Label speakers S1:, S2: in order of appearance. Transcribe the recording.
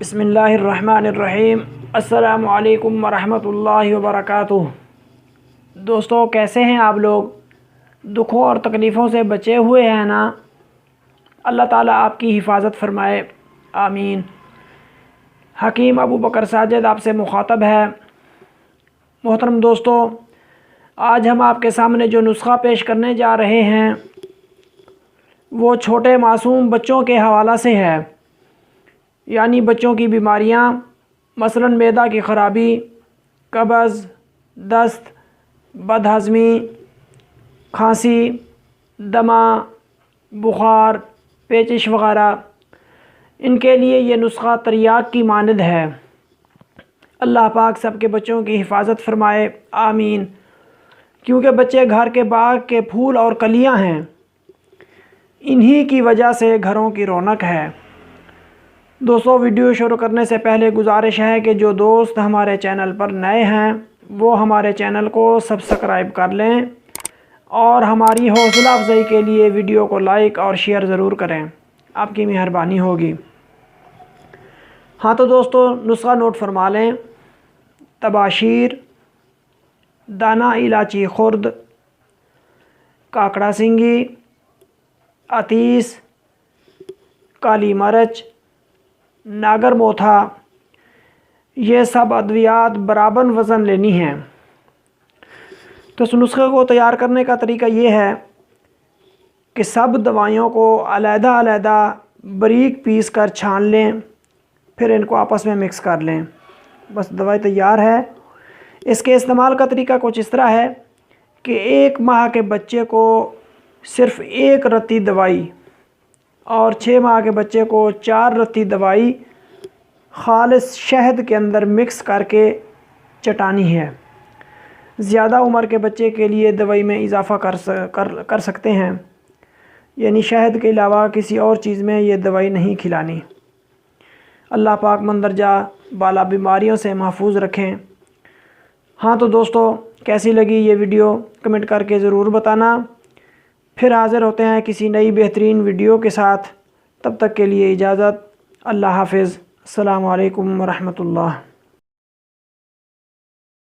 S1: بسم اللہ الرحمن الرحیم۔ السلام علیکم ورحمۃ اللہ وبرکاتہ۔ دوستو، کیسے ہیں آپ لوگ؟ دکھوں اور تکلیفوں سے بچے ہوئے ہیں نا؟ اللہ تعالیٰ آپ کی حفاظت فرمائے، آمین۔ حکیم ابو بکر ساجد آپ سے مخاطب ہے۔ محترم دوستو، آج ہم آپ کے سامنے جو نسخہ پیش کرنے جا رہے ہیں وہ چھوٹے معصوم بچوں کے حوالہ سے ہے، یعنی بچوں کی بیماریاں، مثلاً معدہ کی خرابی، قبض، دست، بد ہضمی، کھانسی، دمہ، بخار، پیچش وغیرہ، ان کے لیے یہ نسخہ تریاق کی مانند ہے۔ اللہ پاک سب کے بچوں کی حفاظت فرمائے، آمین۔ کیونکہ بچے گھر کے باغ کے پھول اور کلیاں ہیں، انہی کی وجہ سے گھروں کی رونق ہے۔ دوستو، ویڈیو شروع کرنے سے پہلے گزارش ہے کہ جو دوست ہمارے چینل پر نئے ہیں وہ ہمارے چینل کو سبسکرائب کر لیں اور ہماری حوصلہ افزائی کے لیے ویڈیو کو لائک اور شیئر ضرور کریں، آپ کی مہربانی ہوگی۔ ہاں تو دوستو، نسخہ نوٹ فرما لیں۔ تباشیر، دانہ الائچی خرد، کاکڑا سنگی، عطیس، کالی مرچ، ناگر موتھا، یہ سب ادویات برابر وزن لینی ہیں۔ تو اس نسخے کو تیار کرنے کا طریقہ یہ ہے کہ سب دوائیوں کو علیحدہ علیحدہ باریک پیس کر چھان لیں، پھر ان کو آپس میں مکس کر لیں، بس دوائی تیار ہے۔ اس کے استعمال کا طریقہ کچھ اس طرح ہے کہ 1 ماہ کے بچے کو صرف 1 رتی دوائی اور 6 ماہ کے بچے کو 4 رتی دوائی خالص شہد کے اندر مکس کر کے چٹانی ہے۔ زیادہ عمر کے بچے کے لیے دوائی میں اضافہ کر سکتے ہیں، یعنی شہد کے علاوہ کسی اور چیز میں یہ دوائی نہیں کھلانی۔ اللہ پاک مندرجہ بالا بیماریوں سے محفوظ رکھیں۔ ہاں تو دوستو، کیسی لگی یہ ویڈیو کمنٹ کر کے ضرور بتانا۔ پھر حاضر ہوتے ہیں کسی نئی بہترین ویڈیو کے ساتھ، تب تک کے لیے اجازت، اللہ حافظ، السلام علیکم ورحمۃ اللہ۔